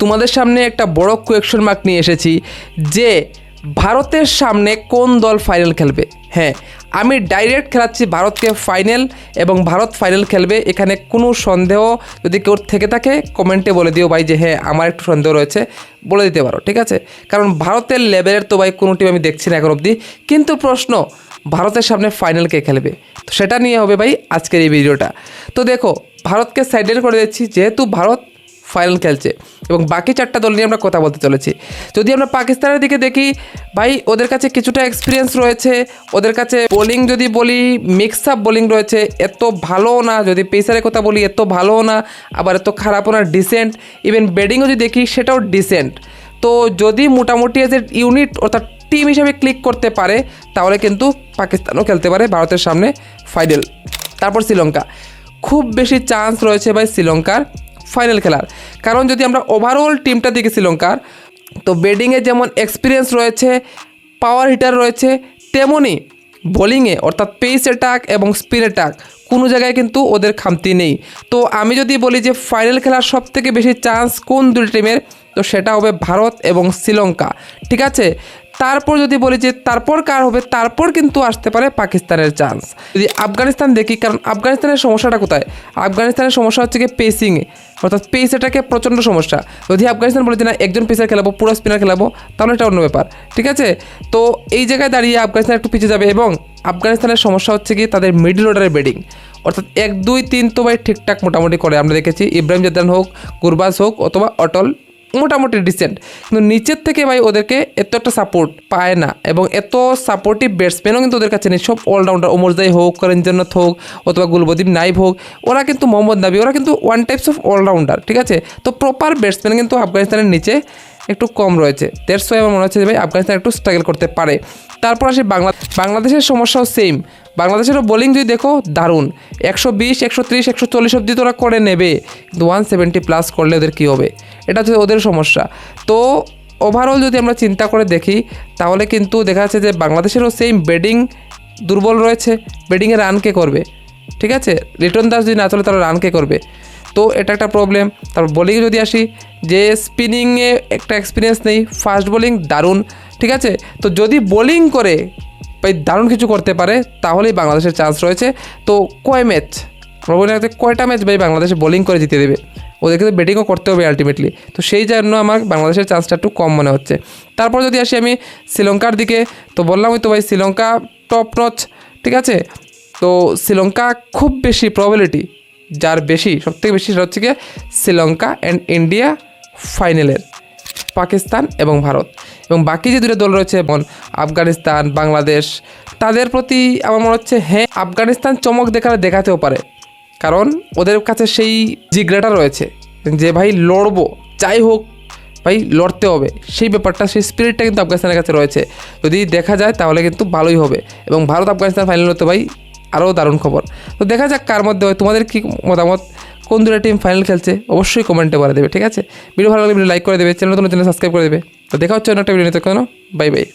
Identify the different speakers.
Speaker 1: তোমাদের সামনে একটা বড় কোয়েশ্চন মার্ক নিয়ে এসেছি যে ভারতের সামনে কোন দল ফাইনাল খেলবে। হ্যাঁ, আমি ডাইরেক্ট খেলাচ্ছি ভারতকে ফাইনাল, এবং ভারত ফাইনাল খেলবে। এখানে কোনো সন্দেহ যদি কেউ থেকে থাকে কমেন্টে বলে দিও ভাই যে হ্যাঁ আমার একটু সন্দেহ রয়েছে, বলে দিতে পারো, ঠিক আছে। কারণ ভারতের লেভেলের তো ভাই কোনো টিম আমি দেখছি না এখন অবধি। কিন্তু প্রশ্ন, ভারতের সামনে ফাইনাল কে খেলবে, তো সেটা নিয়ে হবে ভাই আজকের এই ভিডিওটা। তো দেখো, ভারতকে সাইডের করে দিচ্ছি যেহেতু ভারত ফাইনাল খেলছে, এবং বাকি চারটা দল নিয়ে আমরা কথা বলতে চলেছি। যদি আমরা পাকিস্তানের দিকে দেখি, ভাই ওদের কাছে কিছুটা এক্সপিরিয়েন্স রয়েছে, ওদের কাছে বোলিং যদি বলি মিক্স আপ বোলিং রয়েছে, এত ভালো না। যদি পেসারের কথা বলি এত ভালো না, আবার এত খারাপও না, ডিসেন্ট। ইভেন ব্যাটিংও যদি দেখি সেটাও ডিসেন্ট। তো যদি মোটামুটি এজ এ ইউনিট অর্থাৎ টিম হিসাবে ক্লিক করতে পারে, তাহলে কিন্তু পাকিস্তানও খেলতে পারে ভারতের সামনে ফাইনাল। তারপর শ্রীলঙ্কা, খুব বেশি চান্স রয়েছে ভাই শ্রীলঙ্কার ফাইনাল খেলার। কারণ যদি আমরা ওভারঅল টিমটা দেখি শ্রীলঙ্কার, তো ব্যাটিংয়ে যেমন এক্সপিরিয়েন্স রয়েছে, পাওয়ার হিটার রয়েছে, তেমনই বোলিংয়ে অর্থাৎ পেস অ্যাটাক এবং স্পিন অ্যাটাক কোনো জায়গায় কিন্তু ওদের খামতি নেই। তো আমি যদি বলি যে ফাইনাল খেলার সবথেকে বেশি চান্স কোন দুটি টিমের, তো সেটা হবে ভারত এবং শ্রীলঙ্কা, ঠিক আছে। তারপর যদি বলি যে তারপর কার হবে, তারপর কিন্তু আসতে পারে পাকিস্তানের চান্স। যদি আফগানিস্তান দেখি, কারণ আফগানিস্তানের সমস্যাটা কোথায়, আফগানিস্তানের সমস্যা হচ্ছে কি পেসিংয়ে, অর্থাৎ পেস এটাকে প্রচণ্ড সমস্যা। যদি আফগানিস্তান বলে যে না একজন পেসার খেলাবো, পুরো স্পিনার খেলাবো, তাহলে এটা অন্য ব্যাপার, ঠিক আছে। তো এই জায়গায় দাঁড়িয়ে আফগানিস্তান একটু পিছিয়ে যাবে, এবং আফগানিস্তানের সমস্যা হচ্ছে কি তাদের মিডল অর্ডারের ব্যাটিং, অর্থাৎ 1, 2, 3 তো ভাই ঠিকঠাক মোটামুটি করে আমরা দেখেছি। ইব্রাহিম জাদান হোক, গুরবাজ হোক অথবা অটল, মোটামুটি ডিসেন্ট। কিন্তু নিচের থেকে ভাই ওদেরকে এত একটা সাপোর্ট পায় না, এবং এত সাপোর্টিভ ব্যাটসম্যানও কিন্তু ওদের কাছে নেই। সব অলরাউন্ডার, ওমরজাই হোক, করেঞ্জনাথ হোক অথবা গুলবদীপ নাইব হোক, ওরা কিন্তু মোহাম্মদ নাবি, ওরা কিন্তু ওয়ান টাইপস অফ অলরাউন্ডার, ঠিক আছে। তো প্রপার ব্যাটসম্যান কিন্তু আফগানিস্তানের নিচে একটু কম রয়েছে। দ্যাটস ওয়াই আমার মনে হচ্ছে যে ভাই আফগানিস্তান একটু স্ট্রাগল করতে পারে। তারপর আসি বাংলাদেশের সমস্যাও সেম। বাংলাদেশেরও বোলিং যদি দেখো দারুণ, 120, 130, 140 অব্দি তো ওরা করে নেবে, কিন্তু 170+ করলে ওদের কী হবে, এটা হচ্ছে ওদের সমস্যা। তো ওভারঅল যদি আমরা চিন্তা করে দেখি, তাহলে কিন্তু দেখা যাচ্ছে যে বাংলাদেশেরও সেম ব্যাটিং দুর্বল রয়েছে। ব্যাটিংয়ে রান কে করবে, ঠিক আছে। লিটন দাস যদি না চলে তাহলে রান কে করবে, তো এটা একটা প্রবলেম। তারপর বোলিংয়ে যদি আসি, যে স্পিনিংয়ে একটা এক্সপিরিয়েন্স নেই, ফাস্ট বোলিং দারুণ, ঠিক আছে। তো যদি বোলিং করে ভাই দারুণ কিছু করতে পারে, তাহলেই বাংলাদেশের চান্স রয়েছে। তো কয়টা ম্যাচ ভাই বাংলাদেশে বোলিং করে জিতে দেবে, ওদেরকে তো ব্যাটিংও করতে হবে আলটিমেটলি। তো সেই জন্য আমার বাংলাদেশের চান্সটা একটু কম মনে হচ্ছে। তারপর যদি আসি আমি শ্রীলঙ্কার দিকে, তো বললামই তো ভাই শ্রীলঙ্কা টপ নচ, ঠিক আছে। তো শ্রীলঙ্কা খুব বেশি প্রবাবিলিটি, যার বেশি সবথেকে বেশি সেটা হচ্ছে গিয়ে শ্রীলঙ্কা অ্যান্ড ইন্ডিয়া ফাইনালের, পাকিস্তান এবং ভারত। এবং বাকি যে দুটো দল রয়েছে যেমন আফগানিস্তান, বাংলাদেশ, তাদের প্রতি আমার মনে হচ্ছে হ্যাঁ আফগানিস্তান চমক দেখাতেও পারে, কারণ ওদের কাছে সেই জিগরাটা রয়েছে যে ভাই লড়বো, যাই হোক ভাই লড়তে হবে, সেই ব্যাপারটা, সেই স্পিরিটটা কিন্তু আফগানিস্তানের কাছে রয়েছে। যদি দেখা যায় তাহলে কিন্তু ভালোই হবে। এবং ভারত আফগানিস্তান ফাইনাল হতে ভাই আরও দারুণ খবর। তো দেখা যাক কার মধ্যে হয়। তোমাদের কি মতামত, কোন দুটো টিম ফাইনাল খেলছে অবশ্যই কমেন্টে বলে দেবে, ঠিক আছে। ভিডিও ভালো লাগলে ভিডিও লাইক করে দেবে, চ্যানেল সাবস্ক্রাইব করে দেবে। তো দেখা হচ্ছে অন্য একটা ভিডিও নিতে, কেন বাই বাই।